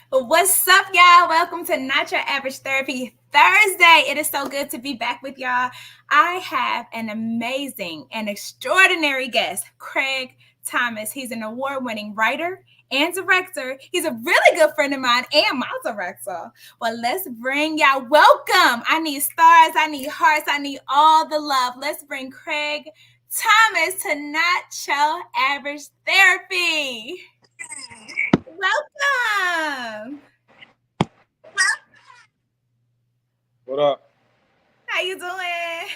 What's up, y'all? Welcome to Not Your Average Therapy Thursday. It is so good to be back with y'all. I have an amazing and extraordinary guest, Craig Thomas. He's an award winning writer and director. He's a really good friend of mine and my director. Well, let's bring y'all welcome. I need stars, I need hearts, I need all the love. Let's bring Craig Thomas to Not Your Average Therapy. Welcome. What up? How you doing?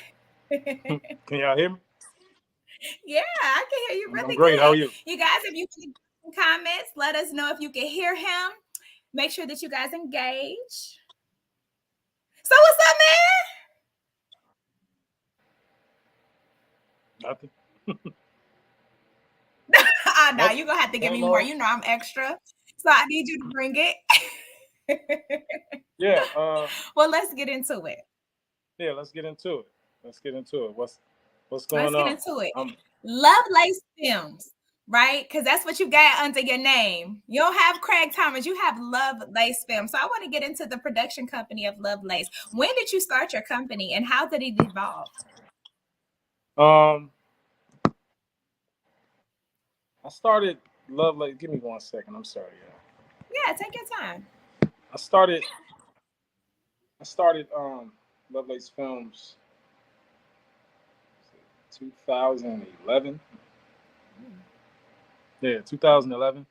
Can y'all hear me? Yeah, I can hear you I'm really great. How are good. you? You guys, if you can comments, let us know if you can hear him. Make sure that you guys engage. So what's up, Nothing. man? Nah, Nothing. you're gonna have to give Nothing. me more. No. You know I'm extra. So I need you to bring it. Yeah. Well, let's get into it. Yeah. Let's get into it. Let's get into it. What's Let's going get on? into it. Um. Love Lace Films, right? Because that's what you got under your name. You don't have Craig Thomas, you have Love Lace Films. So I want to get into the production company of Love Lace. When did you start your company and how did it evolve? Um. I started Love Like. Give me 1 second. I'm sorry. Yeah. Yeah, take your time. I started. I started. Lovelace Films. 2011. Yeah, 2011.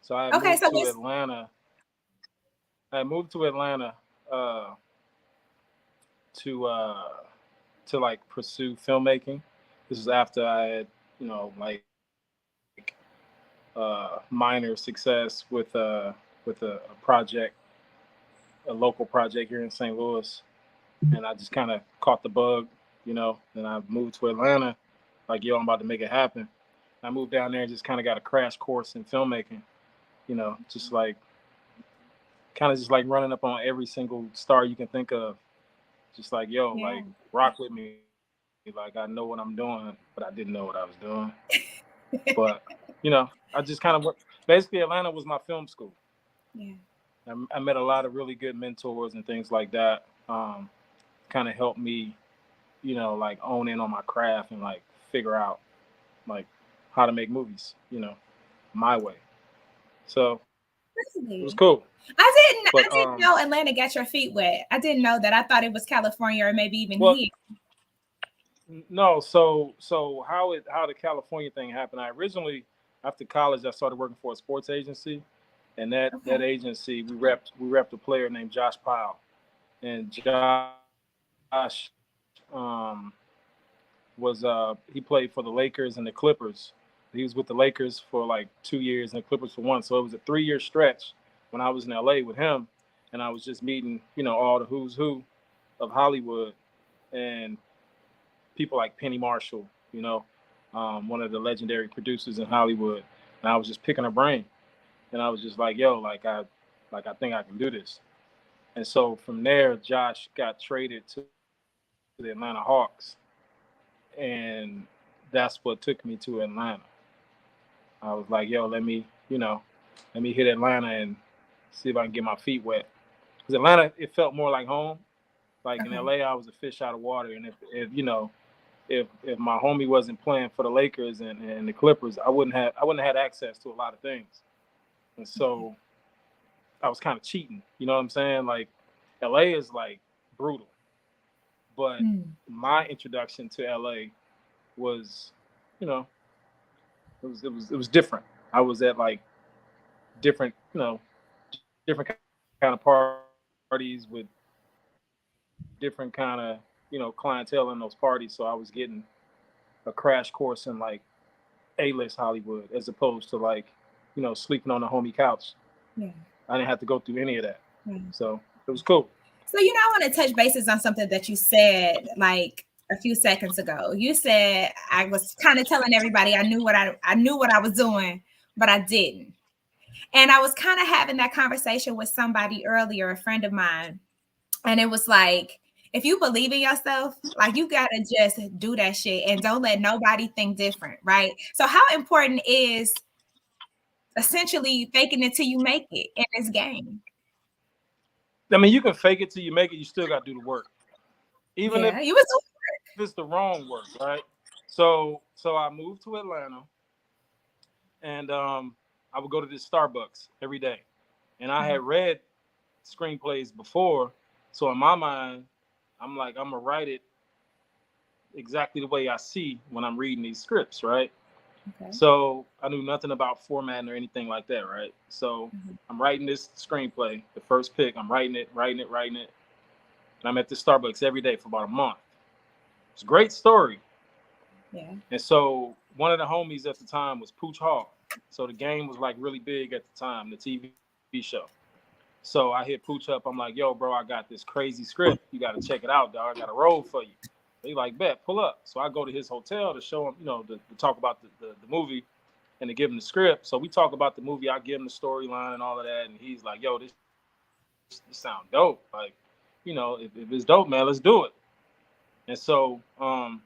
So I had Okay, moved so to what's Atlanta. I had moved to Atlanta uh, to like pursue filmmaking. This was after I had, like minor success with a project, a local project here in St. Louis, and I just kind of caught the bug, And I moved to Atlanta, like yo, I'm about to make it happen. I moved down there and just kind of got a crash course in filmmaking, just like kind of just like running up on every single star you can think of, just like yo, yeah. like rock with me, like I know what I'm doing, but I didn't know what I was doing. But I just kind of went. Basically, Atlanta was my film school. Yeah. I met a lot of really good mentors and things like that. Kind of helped me, like own in on my craft and like figure out like how to make movies, my way. So it was Really? cool. I But didn't know Atlanta got your feet wet. I didn't know that. I thought it was California or maybe even well, here. no. So how the California thing happened? I originally after college I started working for a sports agency, and that Okay. agency we repped a player named Josh Powell, and Josh was he played for the Lakers and the Clippers. He was with the Lakers for like 2 years and the Clippers for one. So it was a 3 year stretch when I was in LA with him, and I was just meeting all the who's who of Hollywood and people like Penny Marshall, one of the legendary producers in Hollywood, and I was just picking her brain, and I was just like, yo, like I think I can do this. And so from there, Josh got traded to the Atlanta Hawks, and that's what took me to Atlanta. I was like, yo, let me hit Atlanta and see if I can get my feet wet. Because Atlanta, it felt more like home. Like in Okay. LA, I was a fish out of water, and if if my homie wasn't playing for the Lakers and the Clippers, I wouldn't have had access to a lot of things, and so I was kind of cheating. You know what I'm saying? Like LA is like brutal, but Hmm. my introduction to LA was, you know, it was different. I was at like different, different kind of parties with different kind of, clientele in those parties. So I was getting a crash course in like A-list Hollywood as opposed to like, sleeping on the homie couch. I didn't have Yeah. to go through any of that. Yeah. So it was cool. So, I want to touch bases on something that you said like a few seconds ago. You said I was kind of telling everybody I knew what I was doing, but I didn't. And I was kind of having that conversation with somebody earlier, a friend of mine, and it was like, if you believe in yourself, like you gotta just do that shit and don't let nobody think different, right? So, how important is essentially faking it till you make it in this game. I mean, you can fake it till you make it. You still got to do the work, even if You was it's the wrong work, right? So I moved to Atlanta, and I would go to this Starbucks every day, and I had read screenplays before, so in my mind, I'm like, I'm gonna write it exactly the way I see when I'm reading these scripts, right? okay. So I knew nothing about formatting or anything like that, right? So I'm writing this screenplay, the first pick. I'm writing it, and I'm at the Starbucks every day for about a month. It's a great story. Yeah. And so one of the homies at the time was Pooch Hall. So the game was like really big at the time, the TV show. So I hit Pooch up. I'm like, yo, bro, I got this crazy script. You got to check it out, dog. I got a role for you. They like, bet, pull up. So I go to his hotel to show him, to talk about the movie and to give him the script. So we talk about the movie. I give him the storyline and all of that. And he's like, yo, this sound dope. Like, if it's dope, man, let's do it. And so I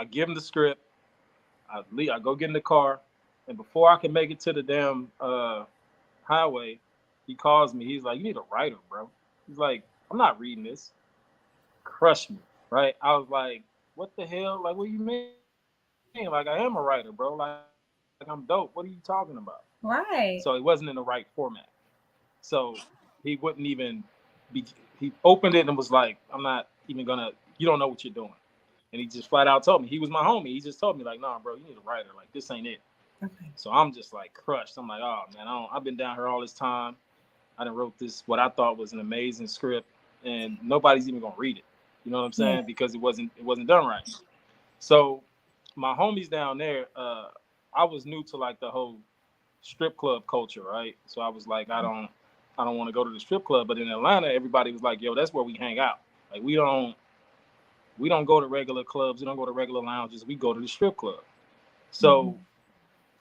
give him the script. I go get in the car. And before I can make it to the damn highway, he calls me. He's like, you need a writer, bro. He's like, I'm not reading this. Crush me, right? I was like, what the hell? Like, what do you mean? Like, I am a writer, bro. Like I'm dope. What are you talking about? Right. So it wasn't in the right format. So he wouldn't even be. He opened it and was like, I'm not even gonna. You don't know what you're doing. And he just flat out told me. He was my homie. He just told me like, nah, bro, you need a writer. Like, this ain't it. Okay. So I'm just like crushed. I'm like, oh man, I've been down here all this time. I done wrote this, what I thought was an amazing script, and nobody's even gonna read it. You know what I'm saying? Yeah. Because it wasn't done right. So my homies down there, I was new to like the whole strip club culture, right? So I was like, I don't want to go to the strip club. But in Atlanta, everybody was like, yo, that's where we hang out. Like we don't go to regular clubs, we don't go to regular lounges, we go to the strip club. So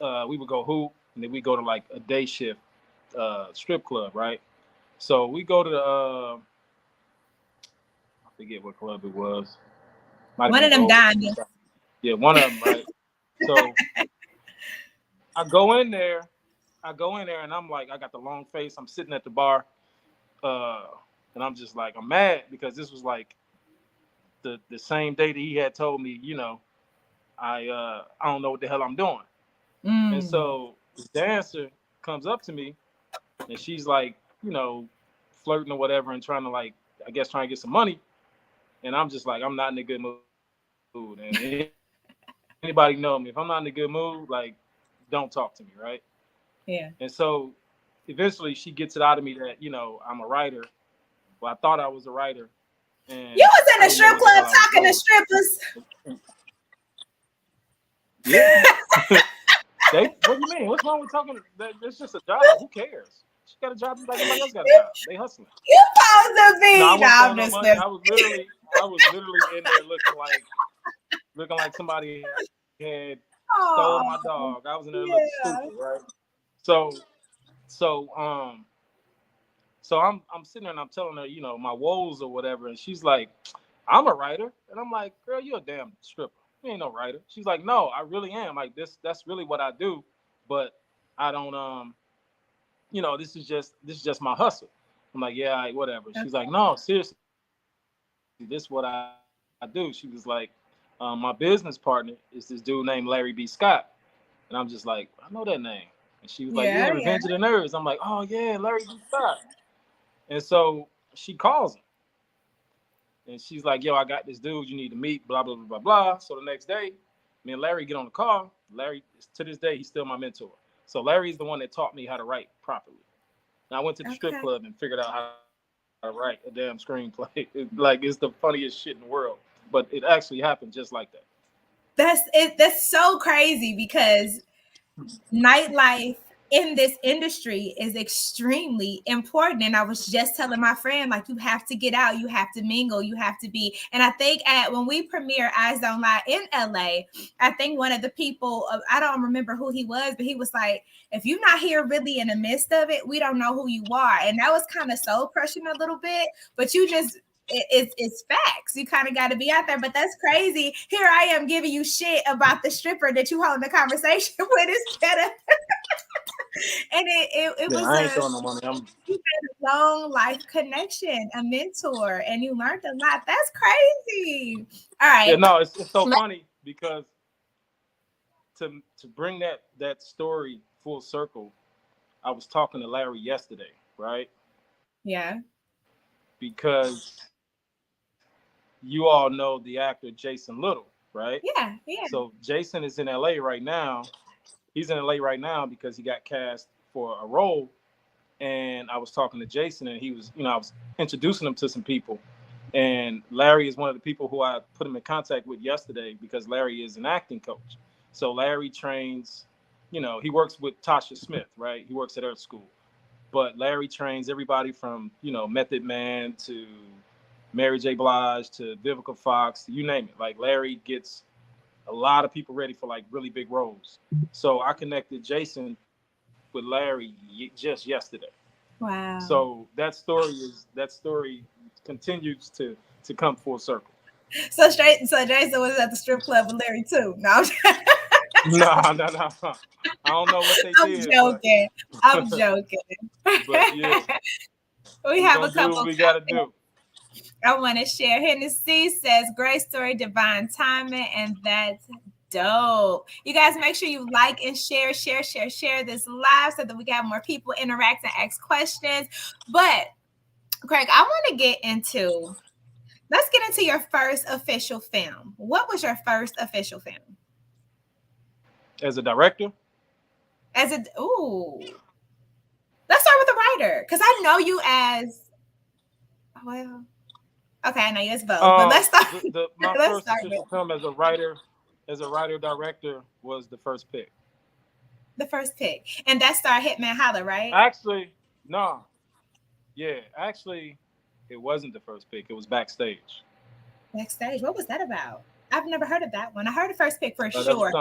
we would go hoop, and then we go to like a day shift strip club, right? So we go to the I forget what club it was. One of them diamonds. Yeah, one of them, right? So I go in there, and I'm like, I got the long face. I'm sitting at the bar, and I'm just like, I'm mad because this was like the same day that he had told me, I don't know what the hell I'm doing. And so the dancer comes up to me, and she's like, flirting or whatever, and trying to get some money. And I'm just like, I'm not in a good mood. And anybody know me, if I'm not in a good mood, like, don't talk to me, right? Yeah. And so eventually she gets it out of me that, I'm a writer. Well, I thought I was a writer. And you was in a strip club talking to strippers. Yeah. What do you mean? What's wrong with talking? That's just a job. Who cares? She got a job just like everybody else got a job. They hustling. You supposed to be. I was literally in there looking like somebody had stole my dog. I was in there looking stupid, right? So I'm sitting there and I'm telling her, my woes or whatever, and she's like, I'm a writer. And I'm like, girl, you're a damn stripper. You ain't no writer. She's like, no, I really am. Like that's really what I do. But I don't this is just my hustle. I'm like, yeah, right, whatever. She's like, no, seriously, this is what I do. She was like, my business partner is this dude named Larry B. Scott. And I'm just like, I know that name. And she was like, yeah, Revenge of the Nerds. I'm like, oh yeah, Larry B. Scott. And so she calls him. And she's like, yo, I got this dude you need to meet, blah, blah, blah, blah, blah. So the next day, me and Larry get on the call. Larry, to this day, he's still my mentor. So Larry's the one that taught me how to write properly. And I went to the strip club and figured out how to write a damn screenplay. It's the funniest shit in the world. But it actually happened just like that. That's so crazy because nightlife in this industry is extremely important. And I was just telling my friend, like, you have to get out, you have to mingle, you have to be. And I think when we premiere Eyes Don't Lie in LA, I think one of the people, I don't remember who he was, but he was like, if you're not here really in the midst of it, we don't know who you are. And that was kind of soul crushing a little bit, but you just it's facts. You kind of got to be out there, but that's crazy. Here I am giving you shit about the stripper that you holding the conversation with instead of, and it was I ain't throwing no money. a long life connection, a mentor, and you learned a lot. That's crazy. All right. Yeah, no, it's so funny because to bring that story full circle, I was talking to Larry yesterday, right? Yeah. Because you all know the actor Jason Little, right? Yeah, yeah. So Jason is in LA right now. He's in LA right now because he got cast for a role. And I was talking to Jason, and he was, I was introducing him to some people. And Larry is one of the people who I put him in contact with yesterday because Larry is an acting coach. So Larry trains, he works with Tasha Smith, right? He works at her school. But Larry trains everybody from, Method Man to Mary J. Blige to Vivica Fox, you name it. Like Larry gets a lot of people ready for like really big roles. So I connected Jason with Larry just yesterday. Wow. So that story continues to come full circle. So Jason was at the strip club with Larry too. No. No. I don't know what they did. Joking. I'm joking. But yeah, we have a couple. Do what we gotta do. I want to share. Hennessy says, "Great story, divine timing," and that's dope. You guys make sure you like and share this live so that we can have more people interact and ask questions. But Craig, let's get into your first official film. What was your first official film? As a director? Let's start with the writer, because I know you as okay, I know you as both. But let's start. My first official film as a writer director was The First Pick. The First Pick, and that starred Hitman Holla, right? Actually, no. Yeah, actually, it wasn't The First Pick. It was Backstage. Backstage. What was that about? I've never heard of that one. I heard The First Pick for sure. That was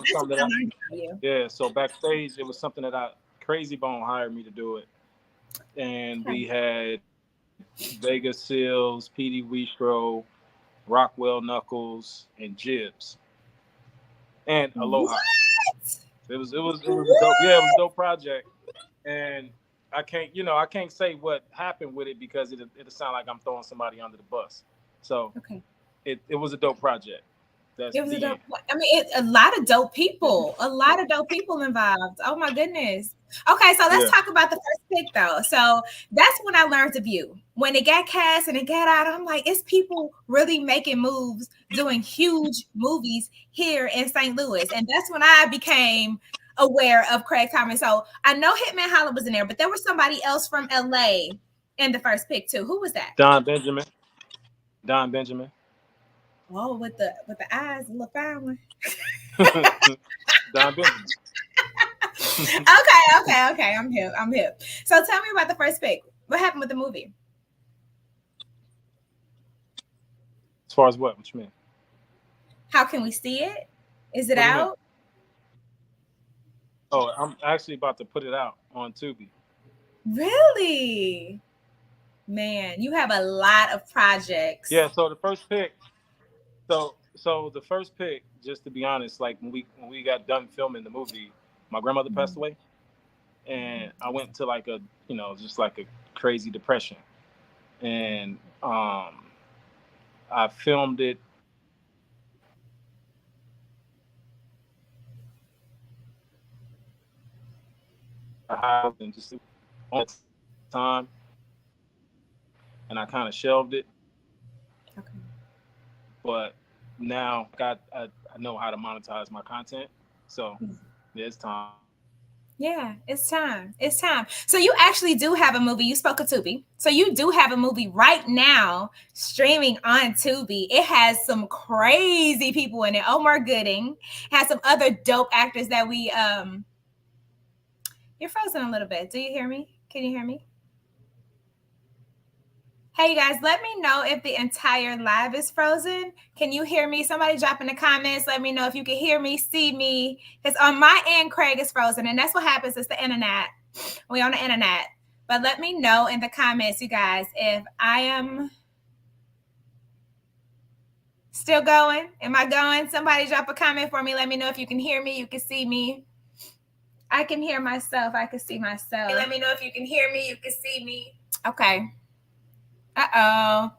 something that I learned from you. Yeah, so Backstage, it was something that Crazy Bone hired me to do it, and we had Vegas Seals, Petey Wistro, Rockwell Knuckles, and Jibs, and Aloha. What? It was a dope dope project, and I can't say what happened with it because it'll sound like I'm throwing somebody under the bus. So it was a dope project. A lot of dope people. A lot of dope people involved. Oh my goodness. Okay, so let's talk about The First Pick though. So that's when I learned of you. When it got cast and it got out, I'm like, it's people really making moves, doing huge movies here in St. Louis. And that's when I became aware of Craig Thomas. So I know Hitman Holla was in there, but there was somebody else from LA in The First Pick too. Who was that? Don Benjamin. Oh, with the eyes, the little fine one. Don Benjamin. Okay. I'm hip. So tell me about The First Pick. What happened with the movie? As far as what? What you mean? How can we see it? Is it out? Oh, I'm actually about to put it out on Tubi. Really? Man, you have a lot of projects. Yeah, so The First Pick. So The First Pick, just to be honest, like when we got done filming the movie, my grandmother passed away, and I went to like a just like a crazy depression, and I filmed it. And just on time, and I kind of shelved it. Okay. But now I know how to monetize my content, so it's time. Yeah, it's time. So you actually do have a movie. You spoke of Tubi. So you do have a movie right now streaming on Tubi. It has some crazy people in it. Omar Gooding has some other dope actors that we You're frozen a little bit. Do you hear me? Can you hear me? Hey, you guys, let me know if the entire live is frozen. Can you hear me? Somebody drop in the comments. Let me know if you can hear me, see me. Because on my end, Craig is frozen. And that's what happens. It's the internet. We're on the internet. But let me know in the comments, you guys, if I am Still going? Am I going? Somebody drop a comment for me. Let me know if you can hear me. You can see me. I can hear myself. I can see myself. Let me know if you can hear me. You can see me. Okay. Uh-oh.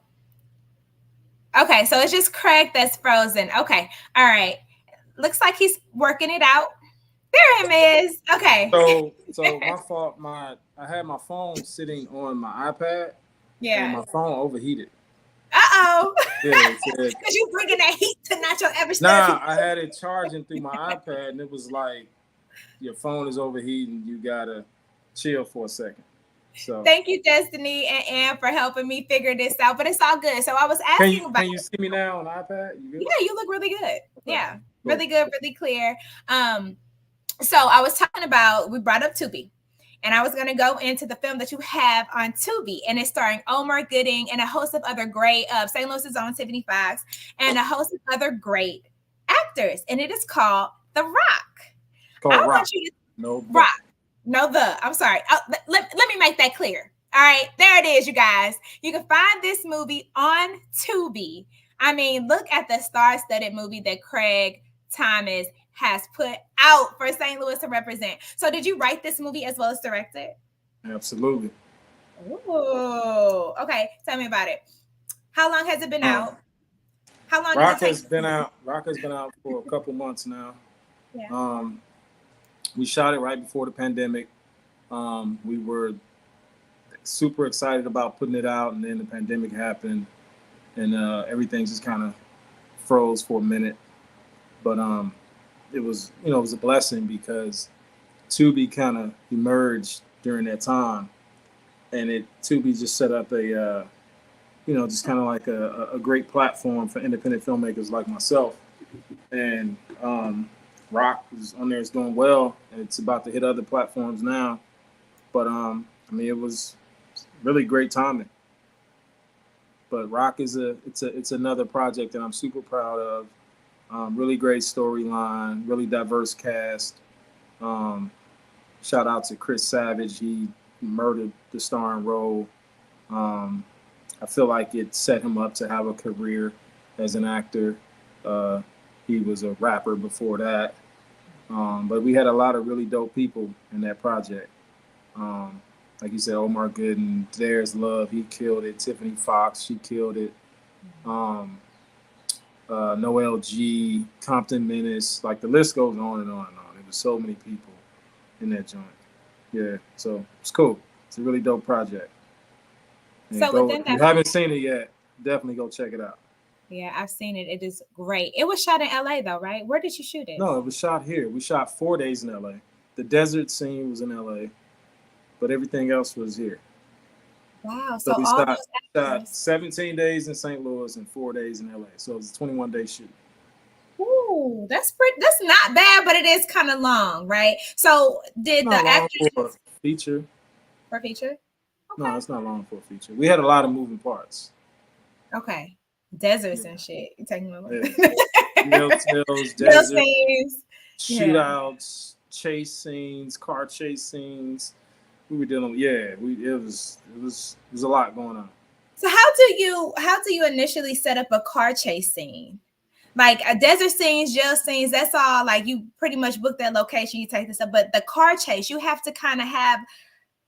Okay, so it's just Craig that's frozen. Okay. All right. Looks like he's working it out. There he is. Okay. So my fault. I had my phone sitting on my iPad. Yeah. And my phone overheated. Uh-oh. Yeah. Because you bringing that heat to Nacho Everest. Nah, I had it charging through my iPad, and it was like, your phone is overheating. You gotta chill for a second. So thank you, Destiny and Ann, for helping me figure this out. But it's all good. So I was asking about. Can you see me now on the iPad? You good? Yeah, you look really good. Okay. Yeah, cool. Really good, really clear. So I was talking about, we brought up Tubi, and I was going to go into the film that you have on Tubi, and it's starring Omar Gooding and a host of other great St. Louis's own Tiffany Fox and a host of other great actors, and it is called The Rock. I want you to Rock. I'm sorry. Let me make that clear. All right, there it is, you guys. You can find this movie on Tubi. I mean, look at the star-studded movie that Craig Thomas has put out for St. Louis to represent. So did you write this movie as well as direct it? Absolutely. Oh, okay. Tell me about it. How long has it been out? How long? Rock has been out for a couple months now. Yeah. We shot it right before the pandemic. We were super excited about putting it out, and then the pandemic happened, and everything just kind of froze for a minute. But it was a blessing because Tubi kind of emerged during that time, and Tubi just set up a just kind of like a great platform for independent filmmakers like myself. And Rock is on there, it's doing well, and it's about to hit other platforms now. But it was really great timing. But Rock is it's another project that I'm super proud of. Really great storyline, really diverse cast. Shout out to Chris Savage. He murdered the starring role. I feel like it set him up to have a career as an actor. He was a rapper before that. But we had a lot of really dope people in that project. Like you said, Omar Gooding, There's Love, he killed it. Tiffany Fox, she killed it. Noel G, Compton Menace, like the list goes on and on and on. There was so many people in that joint. Yeah, so it's cool. It's a really dope project. And so if you haven't seen it yet, definitely go check it out. Yeah, I've seen it. It is great. It was shot in LA though, right? Where did you shoot it? No, it was shot here. We shot 4 days in LA. The desert scene was in LA, but everything else was here. Wow. So we shot 17 days in St. Louis and 4 days in LA. So it was a 21-day shoot. Ooh, that's not bad, but it is kind of long, right? So did the actors for a feature? For a feature? Okay. No, it's not long for a feature. We had a lot of moving parts. Okay. Deserts and shit. You taking my money. Mills, deserts, shootouts, chase scenes, car chase scenes. We were dealing with, it was a lot going on. So how do you initially set up a car chase scene? Like a desert scenes, jail scenes, that's all, like you pretty much book that location, you take this up. But the car chase, you have to kind of have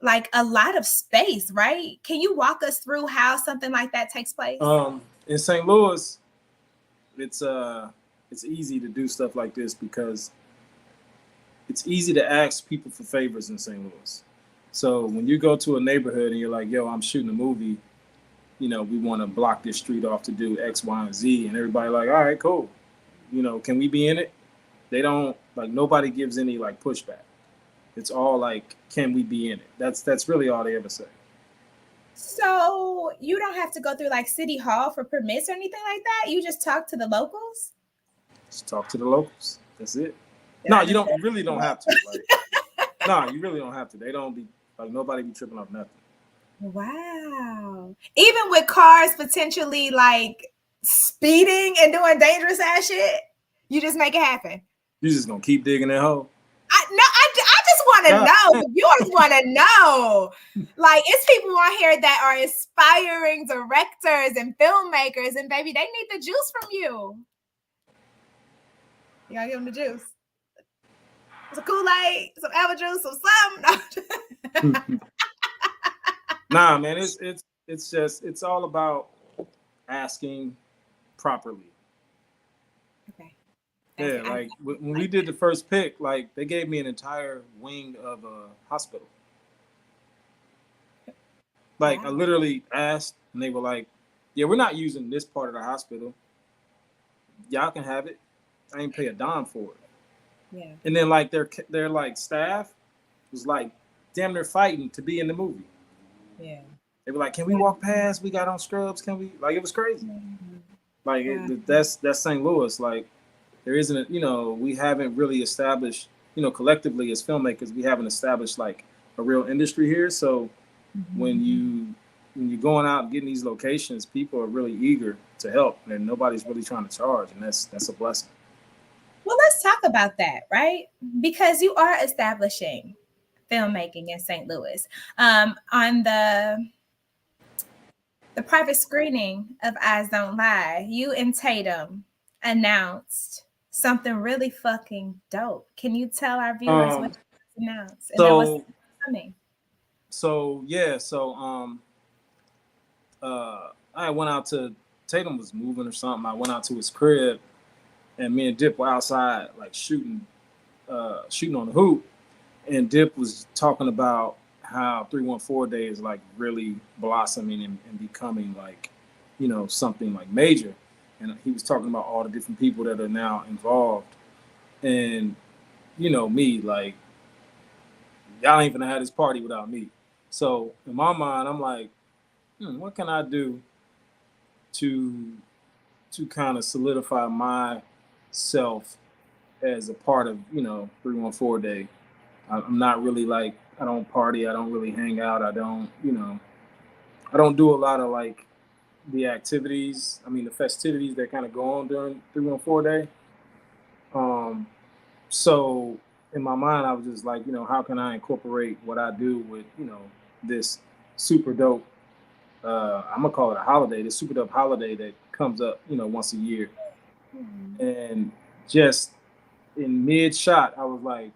like a lot of space, right? Can you walk us through how something like that takes place? In St. Louis, it's easy to do stuff like this because it's easy to ask people for favors in St. Louis. So when you go to a neighborhood and you're like, yo, I'm shooting a movie, we want to block this street off to do X, Y, and Z. And everybody like, all right, cool. Can we be in it? They don't, like, nobody gives any, like, pushback. It's all like, can we be in it? That's really all they ever say. So you don't have to go through, like, City Hall for permits or anything like that? You just talk to the locals? Just talk to the locals. That's it. No, you really don't have to. Like, no, you really don't have to. They don't be, like, nobody be tripping off nothing. Wow. Even with cars potentially like speeding and doing dangerous ass shit, you just make it happen. You just gonna keep digging that hole? I just just want to know. The viewers want to know. Like, it's people on here that are aspiring directors and filmmakers, and baby, they need the juice from you. You gotta give them the juice. Some Kool-Aid, some apple juice, some something. Nah, man, it's all about asking properly. Okay. Yeah, like when we did the first pick, like they gave me an entire wing of a hospital. Like I literally asked, and they were like, "Yeah, we're not using this part of the hospital. Y'all can have it. I ain't pay a dime for it." Yeah. And then like their like staff was like damn near fighting to be in the movie. Yeah. They were like, "Can we walk past? We got on scrubs. Can we?" Like it was crazy. Mm-hmm. Like that's St. Louis. Like there isn't, we haven't really established, collectively as filmmakers, we haven't established like a real industry here. So when you're going out and getting these locations, people are really eager to help, and nobody's really trying to charge, and that's a blessing. Well, let's talk about that, right? Because you are establishing filmmaking in St. Louis. On the private screening of Eyes Don't Lie, you and Tatum announced something really fucking dope. Can you tell our viewers what you announced? And what's coming? I went out to, Tatum was moving or something. I went out to his crib, and me and Dip were outside like shooting on the hoop, and Dip was talking about how 314 Day is like really blossoming and becoming like, something like major. And he was talking about all the different people that are now involved. And, me, like, y'all ain't gonna have this party without me. So in my mind, I'm like, what can I do to kind of solidify myself as a part of, 314 Day. I'm not really like, I don't party, I don't really hang out, I don't do a lot of like the activities, the festivities that kind of go on during 314 Day. So in my mind, I was just like, how can I incorporate what I do with, this super dope, I'm gonna call it a holiday, this super dope holiday that comes up, once a year. And just in mid shot, I was like,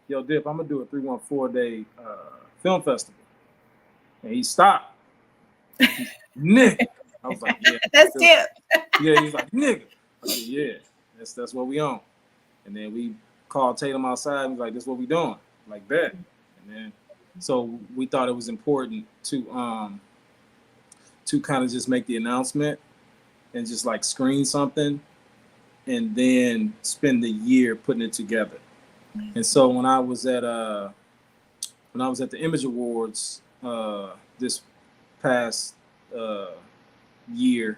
yo, Dip, I'm gonna do a 314 Day film festival. And he stopped. Nigga. I was like, yeah. That's Dip. Yeah, he's like, nigga. I said, yeah, that's what we on. And then we called Tatum outside and was like, this is what we doing. Like that. And then so we thought it was important to kind of just make the announcement and just like screen something and then spend the year putting it together. And so when I was at the Image Awards this past year,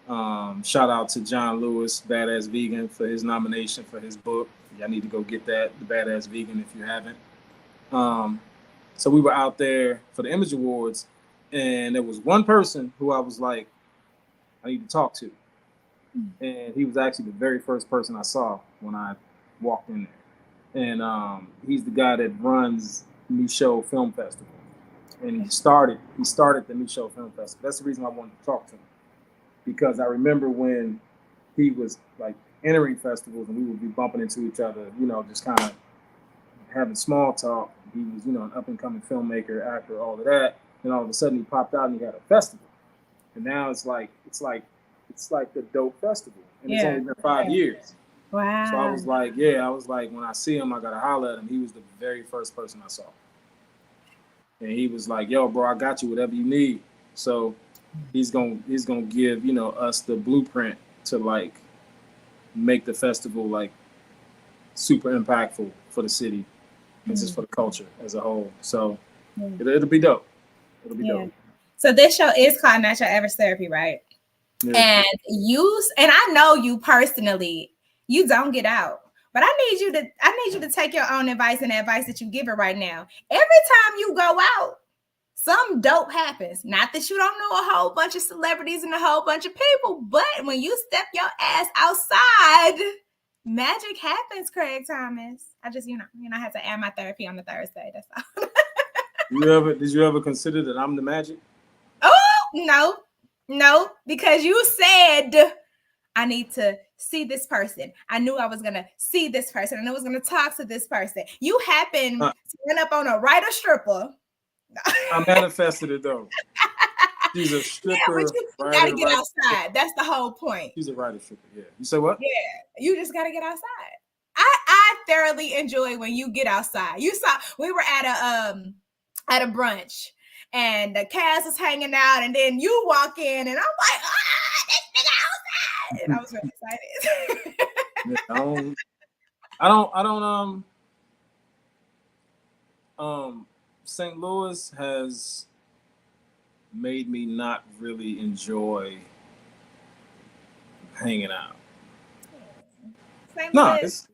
shout out to John Lewis, Badass Vegan, for his nomination for his book. Y'all need to go get that, The Badass Vegan, if you haven't. So we were out there for the Image Awards, and there was one person who I was like, I need to talk to. And he was actually the very first person I saw when I walked in there. And he's the guy that runs New Show Film Festival. And he started the New Show Film Festival. That's the reason I wanted to talk to him. Because I remember when he was like entering festivals and we would be bumping into each other, just kind of having small talk. He was, an up and coming filmmaker, actor, all of that. And all of a sudden he popped out and he had a festival. And now it's like the dope festival. And it's only been 5 years. Wow. So I was like, when I see him, I gotta holler at him. He was the very first person I saw. And he was like, yo, bro, I got you whatever you need. So he's gonna give, us the blueprint to like make the festival like super impactful for the city and just for the culture as a whole. So it'll be dope. It'll be dope. So this show is called Not Your Average Therapy, right? Yeah. And I know you personally, you don't get out. But I need you to take your own advice and the advice that you give it right now. Every time you go out, some dope happens. Not that you don't know a whole bunch of celebrities and a whole bunch of people, but when you step your ass outside, Magic happens, Craig Thomas. I just, I had to add my therapy on the Thursday. That's all. Did you ever consider that I'm the magic? Oh, no, because you said I need to see this person. I knew I was gonna see this person, and I was gonna talk to this person. You happened to end up on a writer stripper. I manifested it though. She's a stripper. Yeah, but you gotta get outside. That's the whole point. She's a writer stripper. Yeah. You say what? Yeah, you just gotta get outside. I thoroughly enjoy when you get outside. You saw we were at a brunch, and the cast was hanging out, and then you walk in, and I'm like, this nigga outside, and I was really excited. St. Louis has made me not really enjoy hanging out. No, it's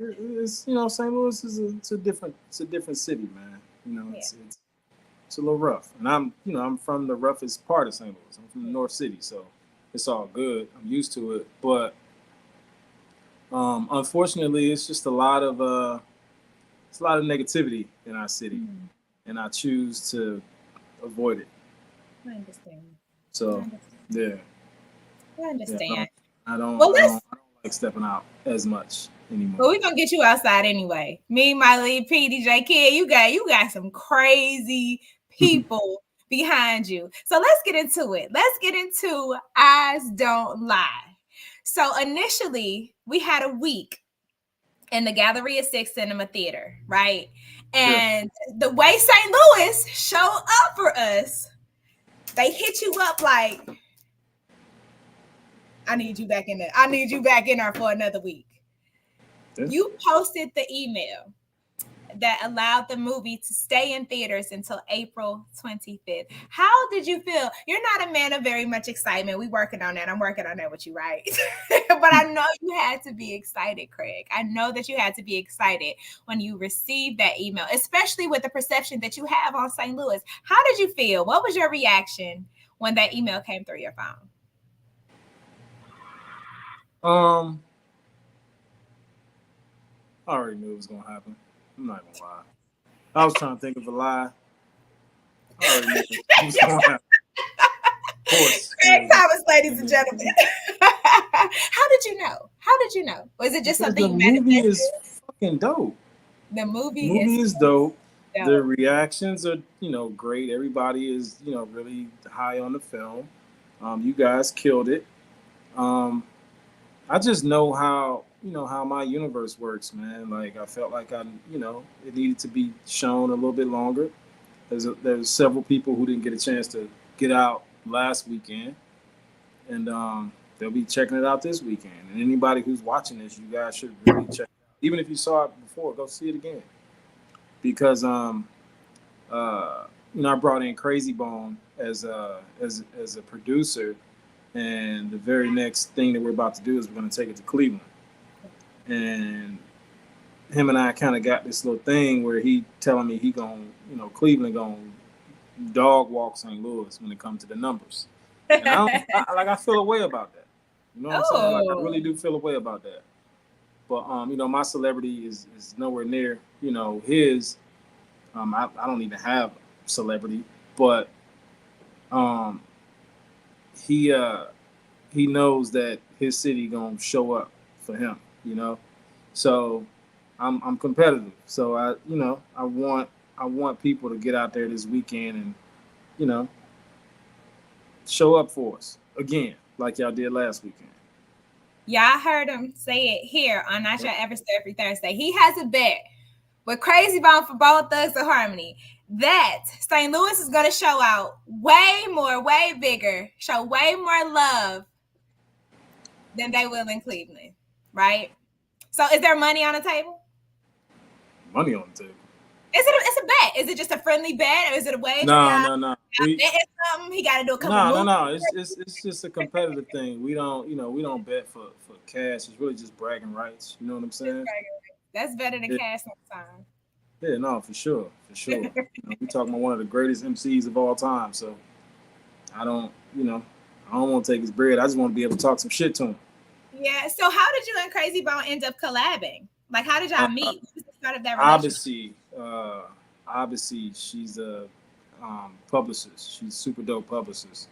St. Louis is it's a different city, man. It's a little rough, and I'm from the roughest part of St. Louis. I'm from the North City, so it's all good. I'm used to it, but unfortunately, it's just a lot of negativity in our city, and I choose to avoid it. I understand. So, yeah. I understand. Yeah, I don't like stepping out as much anymore. But we're gonna get you outside anyway. Me, my lead PDJ Kid, you got some crazy people behind you. So let's get into it. Let's get into Eyes Don't Lie. So initially, we had a week in the Galleria 6 Cinema Theater, right? And the way St. Louis showed up for us, they hit you up like, I need you back in there. I need you back in there for another week. Yeah. You posted the email that allowed the movie to stay in theaters until April 25th. How did you feel? You're not a man of very much excitement. We're working on that. I'm working on that with you, right? But I know you had to be excited, Craig. I know that you had to be excited when you received that email, especially with the perception that you have on St. Louis. How did you feel? What was your reaction when that email came through your phone? I already knew it was going to happen. I'm not gonna lie. I was trying to think of a lie. I already knew it was gonna happen. Of course. Craig Thomas, ladies and gentlemen. How did you know? Was it just something? The movie is fucking dope. The movie is dope. The reactions are, great. Everybody is, really high on the film. You guys killed it. I just know how my universe works, man. Like, I felt like it needed to be shown a little bit longer. There's several people who didn't get a chance to get out last weekend, and they'll be checking it out this weekend. And anybody who's watching this, you guys should really check it out. Even if you saw it before, go see it again. Because I brought in Crazy Bone as a producer, and the very next thing that we're about to do is we're going to take it to Cleveland. And him and I kind of got this little thing where he telling me he Cleveland gonna dog walk St. Louis when it comes to the numbers. And I feel a way about that. You know what I'm saying? Like, I really do feel a way about that. But my celebrity is nowhere near his. I don't even have celebrity, but he knows that his city gonna show up for him. So I'm competitive. So I want people to get out there this weekend and show up for us again, like y'all did last weekend. Yeah, I heard him say it here on Not Your Average Every Thursday. He has a bet with Crazy Bone for both Thugs of Harmony that St. Louis is going to show out way more, way bigger, show way more love than they will in Cleveland, right? So is there money on the table? Money on the table. It's a bet. Is it just a friendly bet, or is it a way? No. He got to do a couple. No. It's just a competitive thing. We don't bet for cash. It's really just bragging rights. You know what I'm saying? That's better than cash sometimes. Yeah, no, for sure. We talking about one of the greatest MCs of all time. So I don't want to take his bread. I just want to be able to talk some shit to him. Yeah. So how did you and Crazy Bone end up collabing? Like, how did y'all meet? What was the start of that relationship? Obviously, she's a publicist. She's super dope publicist.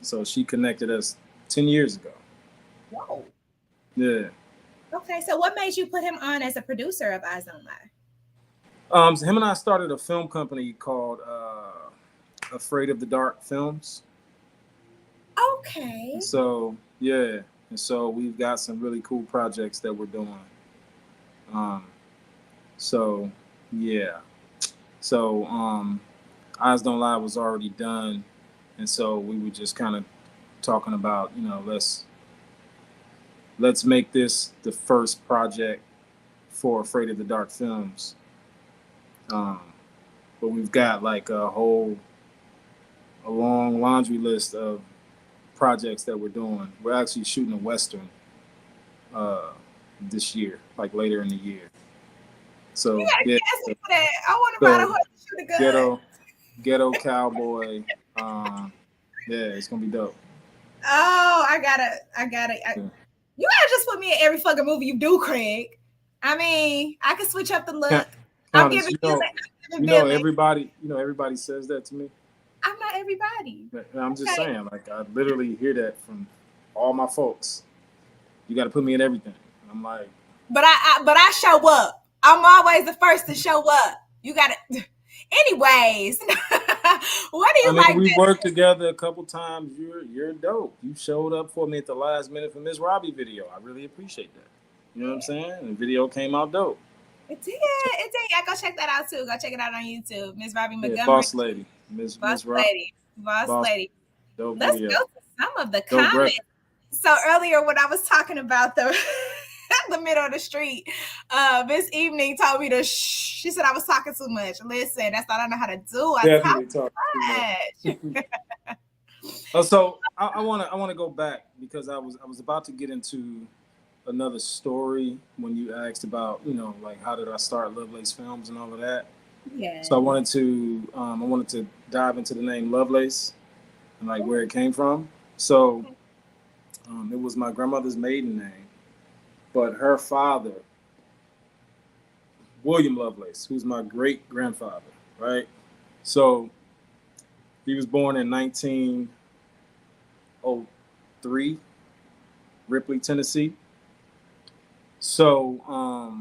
So she connected us 10 years ago. Whoa. Yeah. Okay. So what made you put him on as a producer of Eyes Don't Lie? So him and I started a film company called Afraid of the Dark Films. Okay. And so yeah, and so we've got some really cool projects that we're doing. So yeah, so Eyes Don't Lie was already done, and so we were just kind of talking about, let's make this the first project for Afraid of the Dark Films. But we've got like a long laundry list of projects that we're doing. We're actually shooting a Western this year, like later in the year. So yeah, that. I want to ride a horse and shoot a gun. Ghetto cowboy. Yeah, it's gonna be dope. Oh, I gotta. Yeah. You gotta just put me in every fucking movie you do, Craig. I mean, I can switch up the look. I'm giving everybody. Everybody says that to me. I'm not everybody. I'm just saying, like, I literally hear that from all my folks. You got to put me in everything. I'm like, but I show up. I'm always the first to show up. You got to. Anyways, what do you like? We worked together a couple times. You're dope. You showed up for me at the last minute for Miss Robbie video. I really appreciate that. You know what I'm saying? And the video came out dope. It did. Yeah, go check that out too. Go check it out on YouTube. Miss Robbie Montgomery. Yeah, Boss Lady. Boss Lady. Let's video. go to some of the comments. So earlier when I was talking about the middle of the street, Miss Evening told me to shh. She said I was talking too much. Listen, that's all I know how to do. I definitely talk too much. So I want to go back because I was about to get into another story when you asked about, like, how did I start Lovelace Films and all of that. Yeah. So I wanted to dive into the name Lovelace and like where it came from. So it was my grandmother's maiden name, but her father, William Lovelace, who's my great grandfather, right? So he was born in 1903, Ripley, Tennessee. So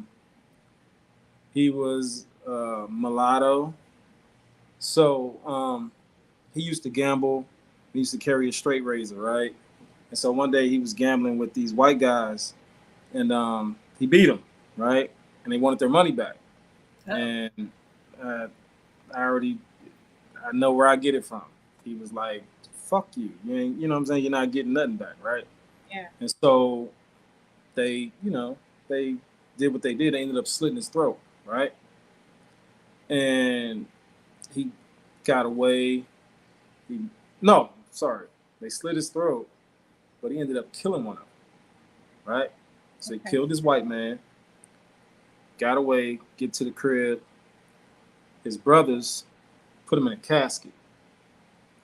he was mulatto. So he used to gamble. He used to carry a straight razor, right? And so one day he was gambling with these white guys, and he beat them, right? And they wanted their money back. Oh. And I know where I get it from. He was like, "Fuck you, you ain't, you know what I'm saying? You're not getting nothing back, right?" Yeah. And so they did what they did. They ended up slitting his throat, right? And he got away. They slit his throat, but he ended up killing one of them, right? So he killed his white man, got away, get to the crib. His brothers put him in a casket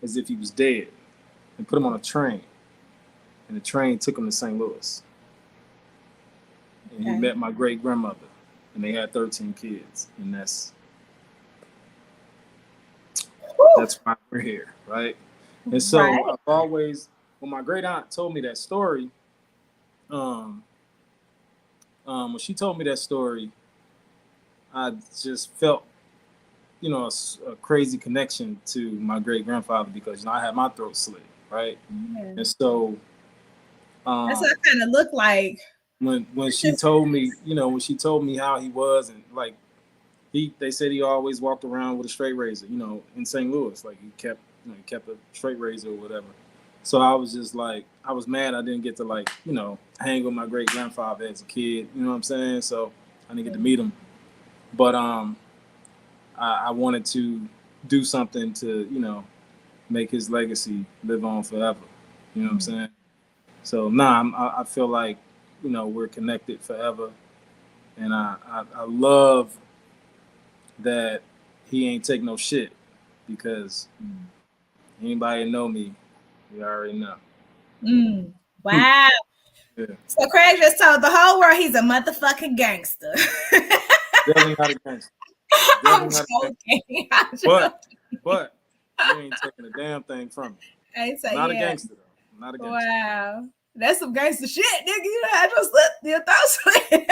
as if he was dead and put him on a train. And the train took him to St. Louis. And he met my great grandmother, and they had 13 kids. And that's why we're here, right? And so I've always, when my great aunt told me that story, when she told me that story, I just felt, a crazy connection to my great grandfather because I had my throat slit, right? Yeah. And so that's what it kind of looked like. When she told me, how he was, and like they said he always walked around with a straight razor, in St. Louis, like he kept a straight razor or whatever. So I was just like, I was mad I didn't get to hang with my great grandfather as a kid, you know what I'm saying? So I didn't get to meet him, but I wanted to do something to make his legacy live on forever, you know what I'm saying? So I feel like we're connected forever, and I love that he ain't take no shit, because anybody know me, you already know. Wow. Yeah. So Craig just told the whole world he's a motherfucking gangster. Definitely not a gangster. I'm Definitely not a gangster. joking. I'm joking. But you ain't taking a damn thing from me. I say, I'm not a yeah. gangster though. I'm not a gangster. Wow. That's some gangster shit, nigga. You had your slip, your throat slit.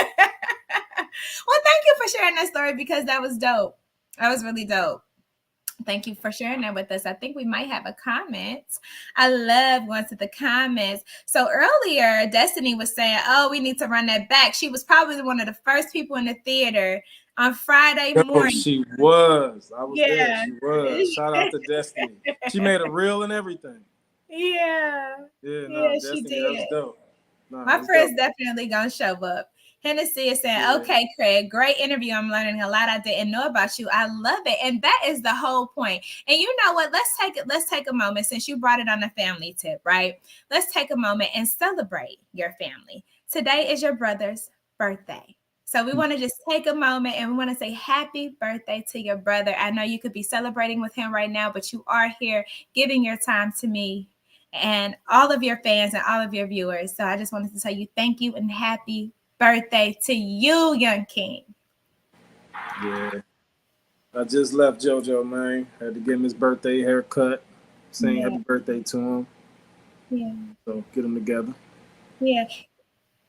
Well, thank you for sharing that story because that was dope. That was really dope. Thank you for sharing that with us. I think we might have a comment. I love going to the comments. So earlier, Destiny was saying, oh, we need to run that back. She was probably one of the first people in the theater on Friday morning. She was. I was there. Yeah. She was. Shout out to Destiny. She made a reel and everything. Yeah. Yeah, no, Yeah, Destiny, she that did. was dope. No, My friend's definitely gonna show up. Hennessy is saying, Yeah. okay, Craig, great interview. I'm learning a lot I didn't know about you. I love it. And that is the whole point. And you know what? Let's take a moment since you brought it on the family tip, right? Let's take a moment and celebrate your family. Today is your brother's birthday. So we want to just take a moment and we want to say happy birthday to your brother. I know you could be celebrating with him right now, but you are here giving your time to me and all of your fans and all of your viewers. So I just wanted to tell you thank you and happy birthday to you, young king. Yeah. I just left JoJo, man. Had to give him his birthday haircut. Saying happy birthday to him. Yeah. So get them together. Yeah.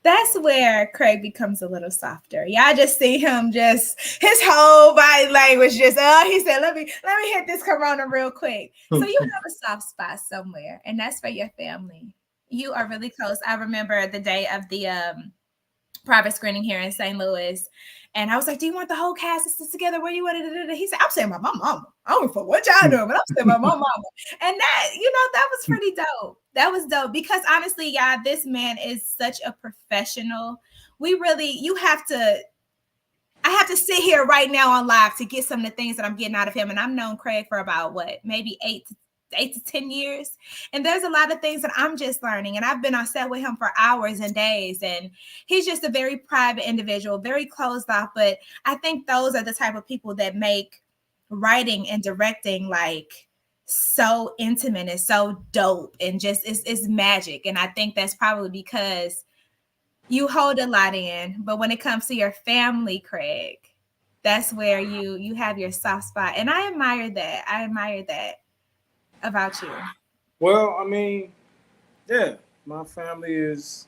That's where Craig becomes a little softer. Y'all just see him just his whole body language just he said, let me hit this corona real quick. So you have a soft spot somewhere, and that's for your family. You are really close. I remember the day of the private screening here in St. Louis. And I was like, do you want the whole cast to sit together? Where you want it? He said, I'm saying about my mama. I don't know for what y'all doing, but I'm saying about my mama. And that, that was pretty dope. That was dope because honestly, y'all, this man is such a professional. I have to sit here right now on live to get some of the things that I'm getting out of him. And I've known Craig for about maybe 8 to 10 years. And there's a lot of things that I'm just learning. And I've been on set with him for hours and days. And he's just a very private individual, very closed off. But I think those are the type of people that make writing and directing so intimate and so dope and just it's magic. And I think that's probably because you hold a lot in, but when it comes to your family, Craig, that's where you have your soft spot. And I admire that. I admire that about you. Well, I mean, yeah, my family is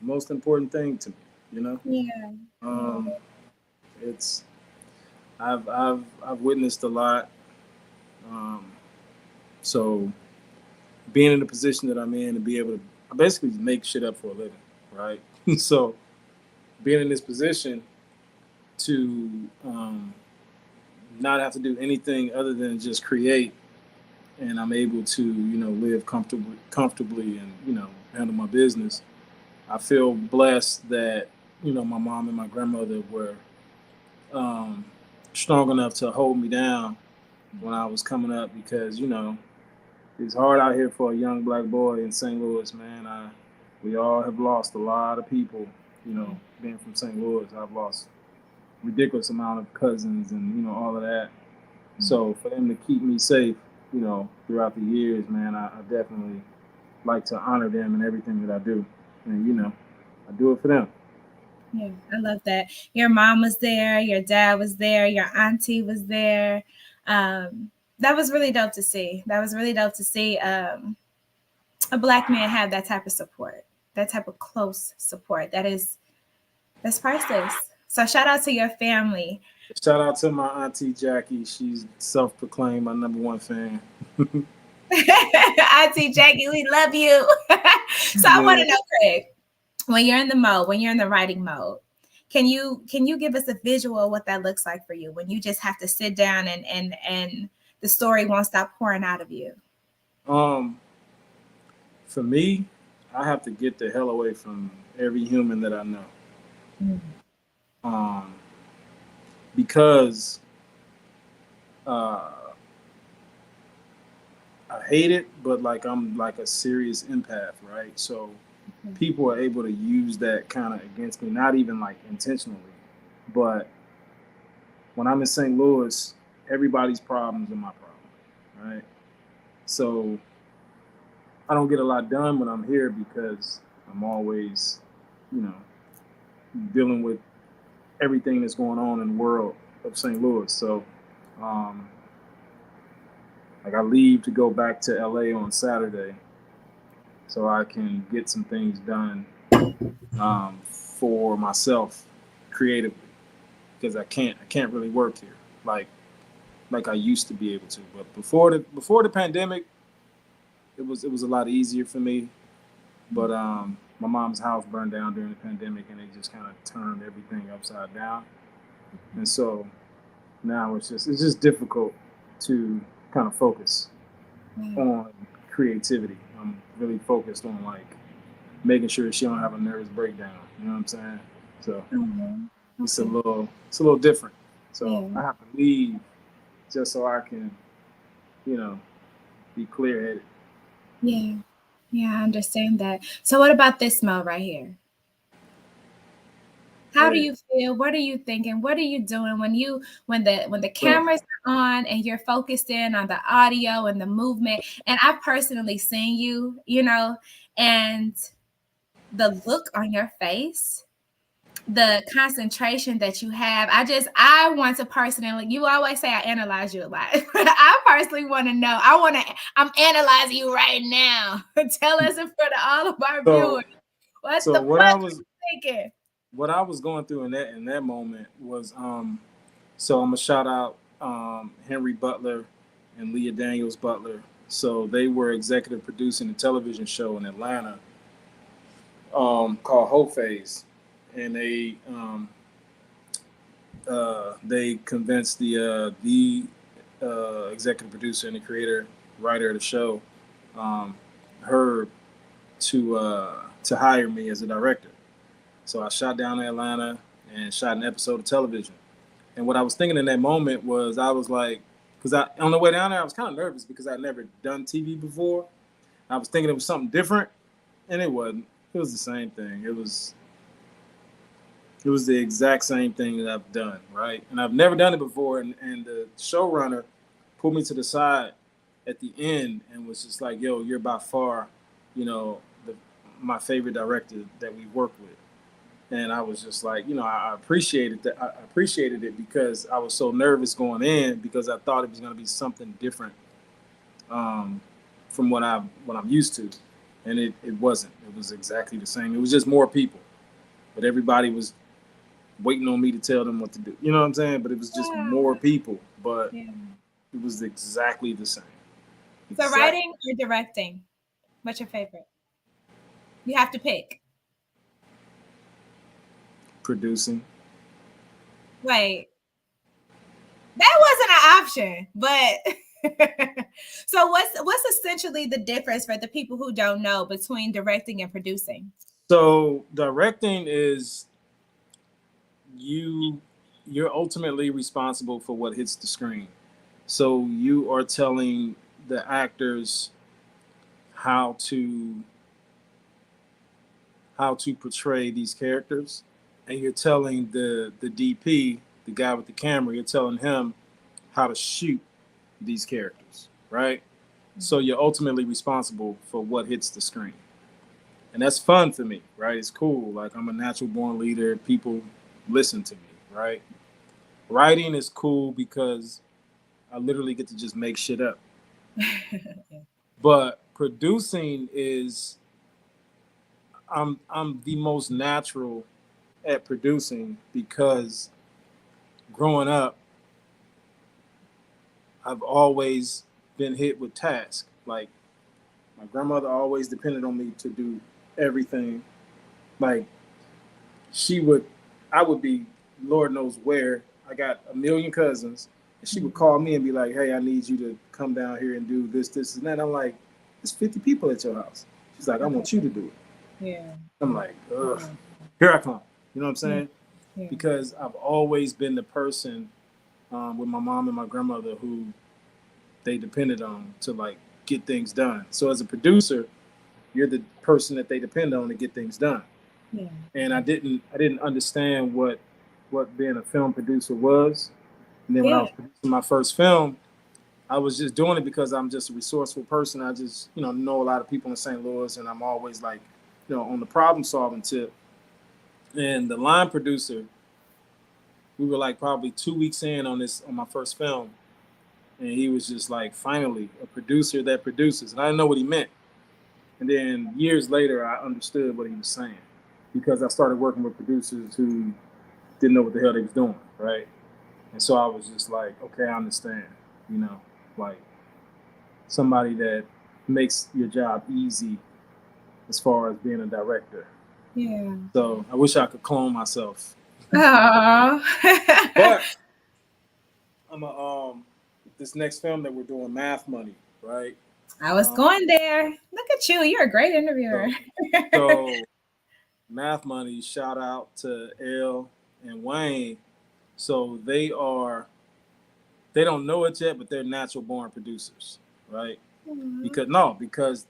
the most important thing to me, Yeah. It's I've witnessed a lot. So being in the position that I'm in and be able to I basically make shit up for a living, right? So being in this position to not have to do anything other than just create, and I'm able to live comfortably and handle my business. I feel blessed that my mom and my grandmother were um, strong enough to hold me down when I was coming up because it's hard out here for a young black boy in St. Louis, man. We all have lost a lot of people, being from St. Louis. I've lost ridiculous amount of cousins and all of that. So for them to keep me safe, throughout the years, man, I definitely like to honor them in everything that I do, and I do it for them. Yeah, I love that. Your mom was there, your dad was there, your auntie was there. That was really dope to see. That was really dope to see a black man have that type of support, that type of close support. That's priceless. So shout out to your family. Shout out to my auntie Jackie. She's self-proclaimed my number one fan. Auntie Jackie, we love you. So I want to know, Craig, when you're in the mode, when you're in the writing mode, can you give us a visual of what that looks like for you when you just have to sit down and the story won't stop pouring out of you? For me, I have to get the hell away from every human that I know. Because I hate it, but I'm like a serious empath, right? So people are able to use that kind of against me, not even intentionally, but when I'm in St. Louis, everybody's problems are my problem, right? So I don't get a lot done when I'm here because I'm always, you know, dealing with everything that's going on in the world of St. Louis. So, um, like I leave to go back to LA on Saturday, so I can get some things done for myself creatively, because I can't really work here like I used to be able to. But before the pandemic, it was a lot easier for me. But my mom's house burned down during the pandemic, and it just kind of turned everything upside down. And so now it's just difficult to kind of focus on creativity. I'm really focused on like making sure she don't have a nervous breakdown. You know what I'm saying? So it's a little different. So I have to leave just so I can, be clear headed. Yeah. Yeah, I understand that. So what about this Mo right here? How do Hey, you feel? What are you thinking? What are you doing when the cameras are on and you're focused in on the audio and the movement? And I've personally seen you, and the look on your face, the concentration that you have. I want to personally, you always say I analyze you a lot, but I personally want to know. I'm analyzing you right now. Tell us in front of all of our so viewers, what so the what fuck I are was you thinking? what I was going through in that moment was so I'm gonna shout out Henry Butler and Leah Daniels Butler. So they were executive producing a television show in Atlanta called Hope Phase, and they convinced the executive producer and the creator writer of the show, her to hire me as a director. So I shot down in Atlanta and shot an episode of television. And what I was thinking in that moment was I was like, because on the way down there I was kind of nervous because I'd never done TV before. I was thinking it was something different, and it wasn't. It was the same thing. It was the exact same thing that I've done, right? And I've never done it before. And the showrunner pulled me to the side at the end and was just like, "Yo, you're by far, my favorite director that we work with." And I was just like, I appreciated that. I appreciated it because I was so nervous going in because I thought it was going to be something different um, from what I'm used to, and it wasn't. It was exactly the same. It was just more people, but everybody was waiting on me to tell them what to do. You know what I'm saying? But it was just more people, but Yeah. it was exactly the same. So Exactly. writing or directing? What's your favorite? You have to pick. Producing. Wait, that wasn't an option, but so what's essentially the difference for the people who don't know between directing and producing? So directing is you're ultimately responsible for what hits the screen. So you are telling the actors how to how to portray these characters, and you're telling the DP, the guy with the camera, you're telling him how to shoot these characters, right? So you're ultimately responsible for what hits the screen. And that's fun for me, right? It's cool. Like I'm a natural born leader. People listen to me, right? Writing is cool because I literally get to just make shit up. But producing is I'm the most natural at producing because growing up I've always been hit with tasks. Like my grandmother always depended on me to do everything. Like she would, I would be, Lord knows where. I got a million cousins, and she would call me and be like, "Hey, I need you to come down here and do this, this, and that." I'm like, "There's 50 people at your house." She's like, "I want you to do it." Yeah. I'm like, "Ugh, here I come." You know what I'm Yeah. saying? Yeah. Because I've always been the person with my mom and my grandmother who they depended on to like get things done. So as a producer, you're the person that they depend on to get things done. Yeah. And I didn't understand what being a film producer was. And then when I Yeah. was producing my first film, I was just doing it because I'm just a resourceful person. I just know a lot of people in St. Louis, and I'm always like on the problem solving tip. And the line producer, we were like probably 2 weeks in on my first film, and he was just like, finally, a producer that produces. And I didn't know what he meant. And then years later, I understood what he was saying, because I started working with producers who didn't know what the hell they was doing, right? And so I was just like, okay, I understand, like somebody that makes your job easy as far as being a director. Yeah. So I wish I could clone myself. Oh. But I'm this next film that we're doing, Math Money, right? I was going there. Look at you. You're a great interviewer. So Math Money, shout out to Elle and Wayne. So they don't know it yet, but they're natural born producers, right? Mm-hmm. Because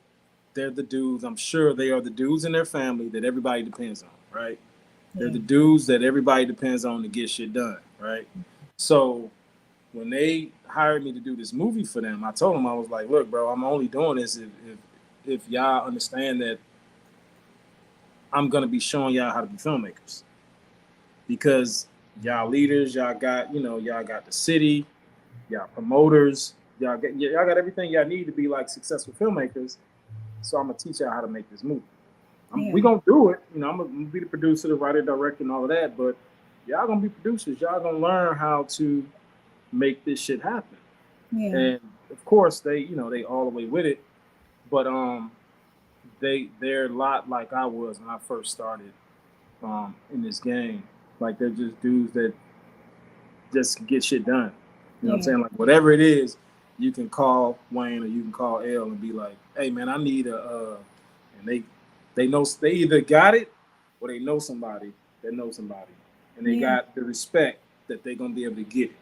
they're the dudes. I'm sure they are the dudes in their family that everybody depends on, right? Yeah. They're the dudes that everybody depends on to get shit done, right? So when they hired me to do this movie for them, I told them, I was like, look, bro, I'm only doing this if y'all understand that I'm going to be showing y'all how to be filmmakers. Because y'all leaders, y'all got the city, y'all promoters, y'all got everything y'all need to be like successful filmmakers. So I'm going to teach y'all how to make this movie. We're going to do it. I'm going to be the producer, the writer, director, and all of that. But y'all going to be producers. Y'all going to learn how to make this shit happen. Yeah. And of course they're all the way with it, but they're a lot like I was when I first started in this game. Like, they're just dudes that just get shit done. You know what I'm saying? Like, whatever it is, you can call Wayne or you can call Elle and be like, hey man, I need and they know, they either got it or they know somebody that knows somebody, and they got the respect that they're gonna be able to get it.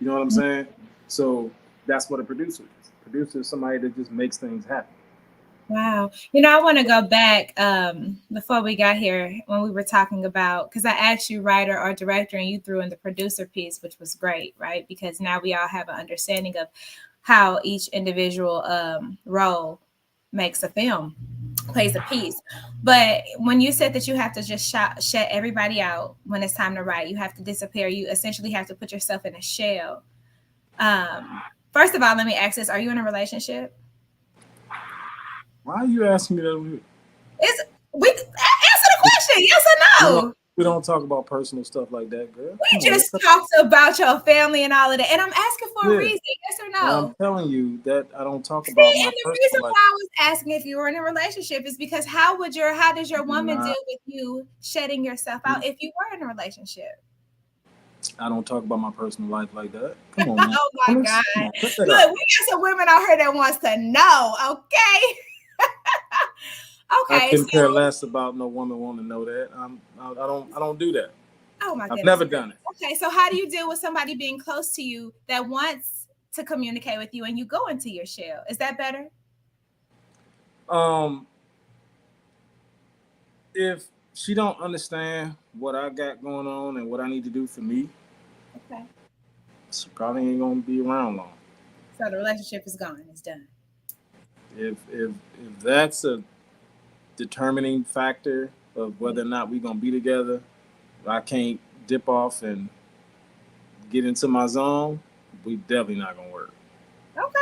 You know what I'm saying? So that's what a producer is. A producer is somebody that just makes things happen. Wow. I want to go back before we got here when we were talking about, because I asked you writer or director and you threw in the producer piece, which was great, right? Because now we all have an understanding of how each individual role makes a film, plays a piece. But when you said that you have to just shut everybody out when it's time to write, you have to disappear, you essentially have to put yourself in a shell. First of all, let me ask this. Are you in a relationship? Why are you asking me that? Answer the question, yes or no? We don't talk about personal stuff like that, girl. We just talked about your family and all of that, and I'm asking for a reason, yes or no? Well, I'm telling you that I don't talk about my personal life. The reason why I was asking if you were in a relationship is because how does your woman deal with you shedding yourself out if you were in a relationship? I don't talk about my personal life like that. Come on, man. Oh my God. Look, we got some women out here that wants to know, okay? Okay. I couldn't care less about no woman wanting to know that. I don't do that. Oh my goodness. I've never done it. Okay, so how do you deal with somebody being close to you that wants to communicate with you and you go into your shell? Is that better? If she don't understand what I got going on and what I need to do for me, okay, she probably ain't gonna be around long. So the relationship is gone. It's done. If that's a determining factor of whether or not we're gonna be together, I can't dip off and get into my zone, we definitely not gonna work. Okay.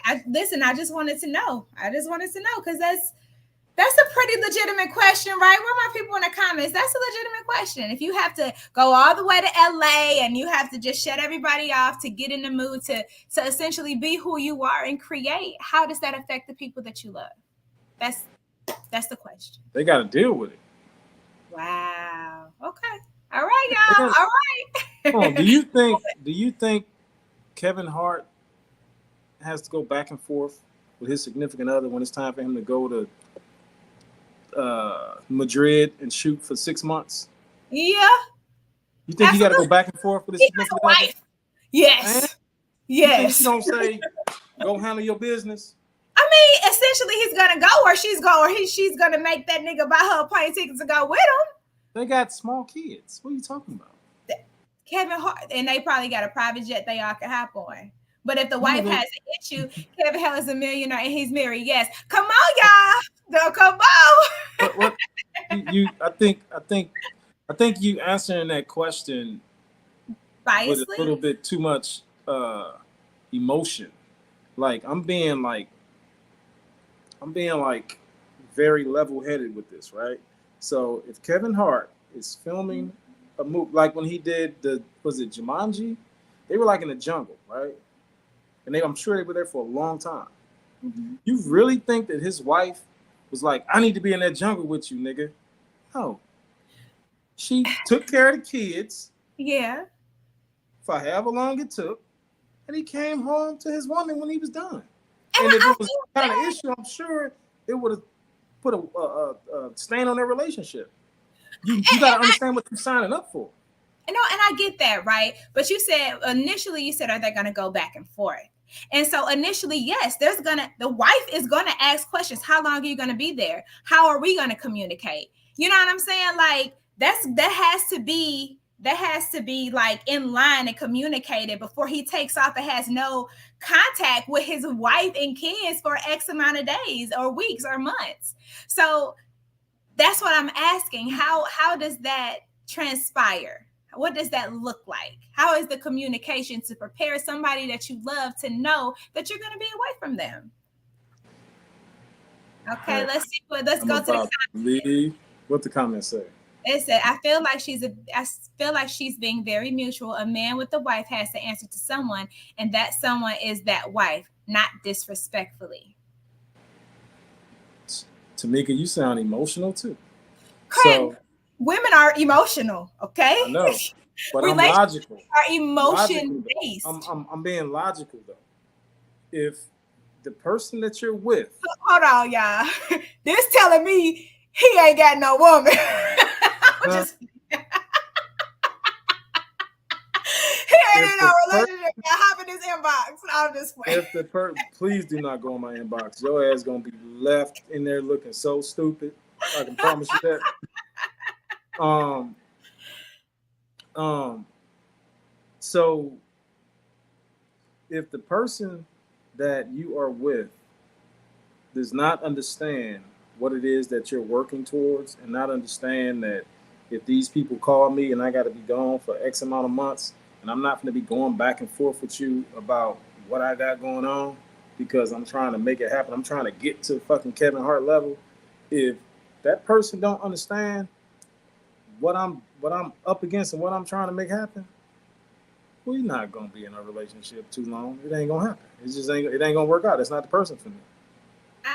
I just wanted to know. Because that's a pretty legitimate question, right? Where are my people in the comments? That's a legitimate question. If you have to go all the way to LA and you have to just shut everybody off to get in the mood to essentially be who you are and create, how does that affect the people that you love? That's the question. They got to deal with it. Wow. Okay. All right, y'all. All right. Come on. Do you think Kevin Hart has to go back and forth with his significant other when it's time for him to go to Madrid and shoot for 6 months? Yeah. You think he got to go back and forth with his significant other? Yes. Man? Yes. You think she don't say, go handle your business? I mean, essentially, he's gonna go where she's going, or she's gonna make that nigga buy her a plane ticket to go with him. They got small kids. What are you talking about? Kevin Hart, and they probably got a private jet they all can hop on. But if the wife has an issue, Kevin Hart is a millionaire and he's married. Yes, come on, y'all. No, come on. What you I think you answering that question with a Biasly? little bit too much emotion. Like I'm being like very level headed with this, right? So if Kevin Hart is filming a movie like when he did was it Jumanji? They were like in the jungle, right? And I'm sure they were there for a long time. Mm-hmm. You really think that his wife was like, I need to be in that jungle with you, nigga? No. She took care of the kids Yeah. for however long it took, and he came home to his woman when he was done. And And if I it was feel that kind of bad. issue, I'm sure it would have put a stain on their relationship. You got to understand what you're signing up for. No, and I get that, right? But you said initially, you said, are they going to go back and forth? And so initially, yes, the wife is gonna ask questions. How long are you gonna be there? How are we gonna communicate? You know what I'm saying? Like that has to be like in line and communicated before he takes off and has no contact with his wife and kids for X amount of days or weeks or months. So that's what I'm asking. How does that transpire? What does that look like? How is the communication to prepare somebody that you love to know that you're going to be away from them? Okay, let's I'm go to the about to comment. leave. What the comments say? It said, I feel like she's being very mutual. A man with a wife has to answer to someone, and that someone is that wife, not disrespectfully. Tamika, you sound emotional too. Craig, So women are emotional, okay? I know, but I'm Relationships logical. are emotion Logically though, based. I'm being logical though. If the person that you're with, Hold on, y'all. This telling me he ain't got no woman. I'm huh, just he ain't if in no the per, relationship. Hop in his inbox. I'm just playing. if the please do not go in my inbox. Your ass gonna be left in there looking so stupid. I can promise you that. Um, um. So if the person that you are with does not understand what it is that you're working towards, and not understand that if these people call me and I got to be gone for X amount of months, and I'm not going to be going back and forth with you about what I got going on because I'm trying to make it happen. I'm trying to get to fucking Kevin Hart level. If that person don't understand what I'm up against and what I'm trying to make happen, we're not gonna be in a relationship too long. It ain't gonna happen. It ain't gonna work out. It's not the person for me.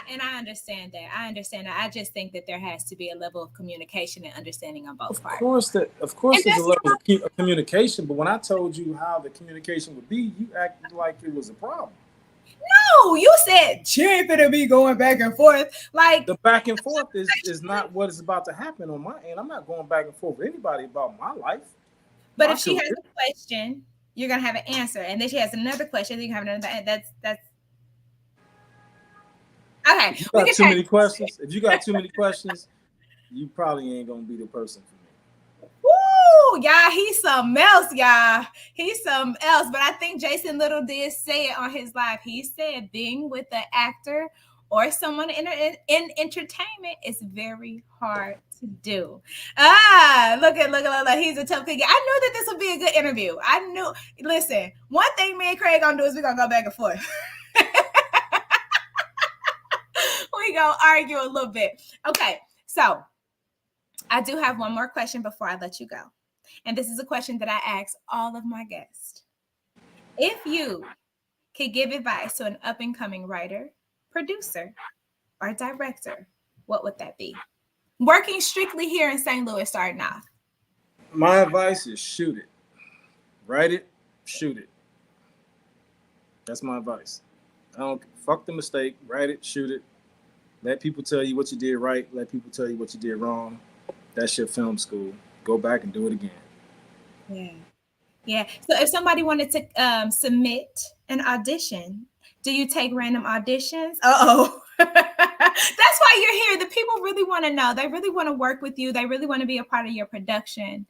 And I understand that. I understand that. I just think that there has to be a level of communication and understanding on both parts. Of course And there's a that's level of communication, but when I told you how the communication would be, you acted like it was a problem. no, you said she ain't gonna be going back and forth. Like, The back and forth is not what is about to happen on my end. I'm not going back and forth with anybody about my life, but my if she has career. a question, you're gonna have an answer, and then she has another question. You can have another. That's okay. If you We got can too take. many questions, you probably ain't gonna be the person for me. Woo, y'all, he's something else, y'all. He's something else. But I think Jason Little did say it on his live. He said being with an actor or someone in entertainment is very hard to do. Look. He's a tough cookie. I knew that this would be a good interview. I knew. Listen, one thing me and Craig gonna do is we're gonna go back and forth. We gonna argue a little bit. Okay, so I do have one more question before I let you go. And this is a question that I ask all of my guests. If you could give advice to an up and coming writer, producer, or director, what would that be? Working strictly here in St. Louis, starting off. My advice is shoot it, write it, shoot it. That's my advice. I don't fuck the mistake. Write it, shoot it. Let people tell you what you did right. Let people tell you what you did wrong. That's your film school. Go back and do it again. Yeah. Yeah. So if somebody wanted to submit an audition, do you take random auditions? Uh-oh. That's why you're here. The people really want to know. They really want to work with you. They really want to be a part of your production.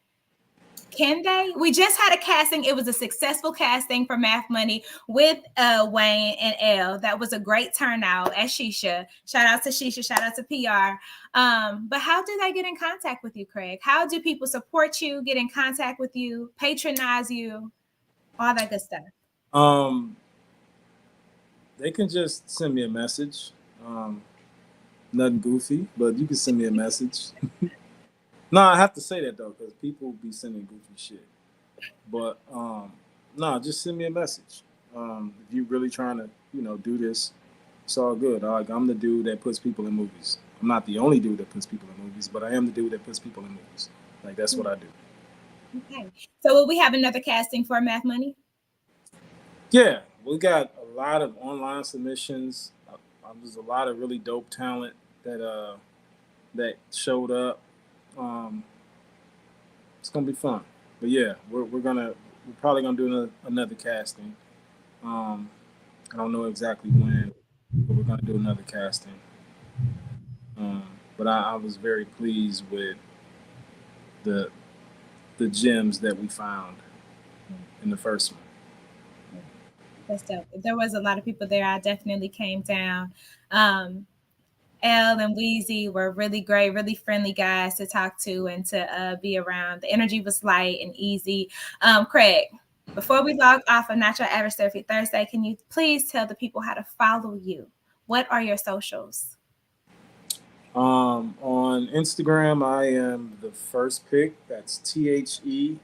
Can they? We just had a casting. It was a successful casting for Math Money with Wayne and Elle. That was a great turnout at Shisha. Shout out to Shisha. Shout out to PR. But how do they get in contact with you, Craig? How do people support you, get in contact with you, patronize you, all that good stuff? They can just send me a message. Nothing goofy, but you can send me a message. No, I have to say that though, because people be sending goofy shit. But no, just send me a message. If you're really trying to, do this, it's all good. Like, I'm the dude that puts people in movies. I'm not the only dude that puts people in movies, but I am the dude that puts people in movies. Like, that's what I do. Okay. So will we have another casting for Math Money? Yeah, we got a lot of online submissions. There's a lot of really dope talent that showed up. It's gonna be fun. But yeah, we're probably gonna do another casting. I don't know exactly when, but we're gonna do another casting. But I was very pleased with the gems that we found in the first one. That's dope. There was a lot of people there. I definitely came down. Elle and Weezy were really great, really friendly guys to talk to and to be around. The energy was light and easy. Craig, before we log off of Not Your Average Therapy Thursday, can you please tell the people how to follow you? What are your socials? On Instagram, I am the first pick. That's THE,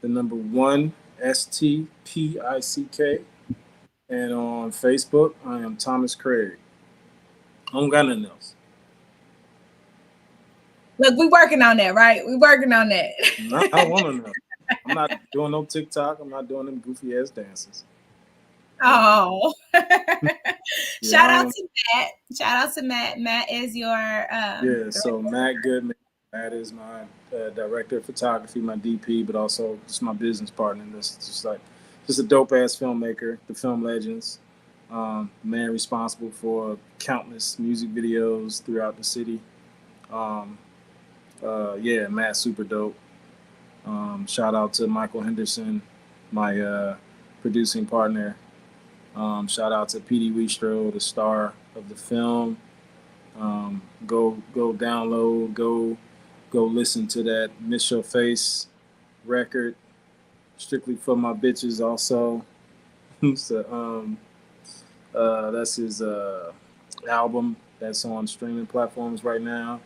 the number 1 STPICK. And on Facebook, I am Thomas Craig. I don't got nothing else. Look, we working on that, right? We working on that. No, I want to know. I'm not doing no TikTok. I'm not doing them goofy ass dances. Oh. Shout out to Matt. Shout out to Matt. Matt is your so Matt Goodman. Matt is my director of photography, my DP, but also just my business partner. This is just a dope ass filmmaker, the Film Legends. Man responsible for countless music videos throughout the city. Matt's super dope. Shout out to Michael Henderson, my producing partner. Shout out to P.D. Weestro, the star of the film. Go download, go listen to that Miss Your Face record, strictly for my bitches also. So that's his album that's on streaming platforms right now.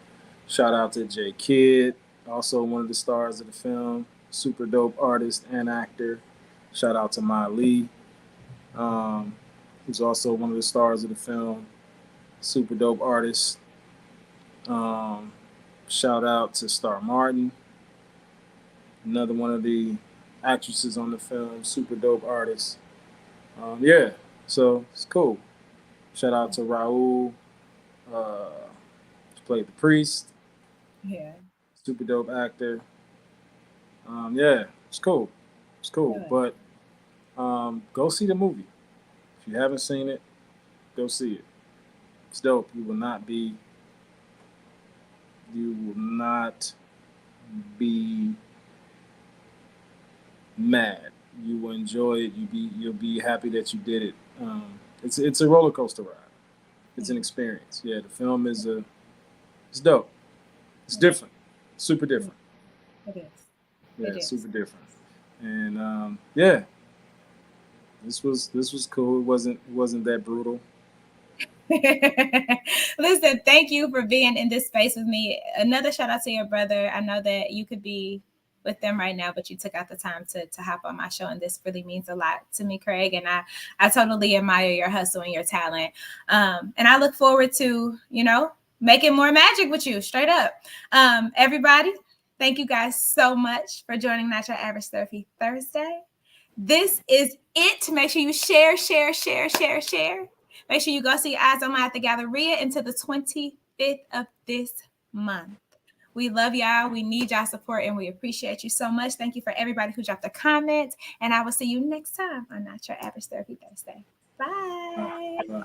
Shout out to J Kidd, also one of the stars of the film, super dope artist and actor. Shout out to Maya Lee, who's also one of the stars of the film, super dope artist. Shout out to Star Martin, another one of the actresses on the film, super dope artist. So it's cool. Shout out to Raul, who played the priest. Yeah. Super dope actor. It's cool. It's cool. Good. But go see the movie. If you haven't seen it, go see it. It's dope. You will not be mad. You will enjoy it. You'll be happy that you did it. It's a roller coaster ride. It's an experience. Yeah, the film is it's dope. It's different. Super different. It is. Yeah, it's super different. And this was cool. It wasn't that brutal. Listen, thank you for being in this space with me. Another shout out to your brother. I know that you could be with them right now, but you took out the time to hop on my show, and this really means a lot to me, Craig. And I totally admire your hustle and your talent. And I look forward to, making more magic with you, straight up. Everybody, thank you guys so much for joining Not Your Average Therapy Thursday. This is it. Make sure you share. Make sure you go see Eyes on My at the Galleria until the 25th of this month. We love y'all. We need y'all support, and we appreciate you so much. Thank you for everybody who dropped a comment, and I will see you next time on Not Your Average Therapy Thursday. Bye. Bye.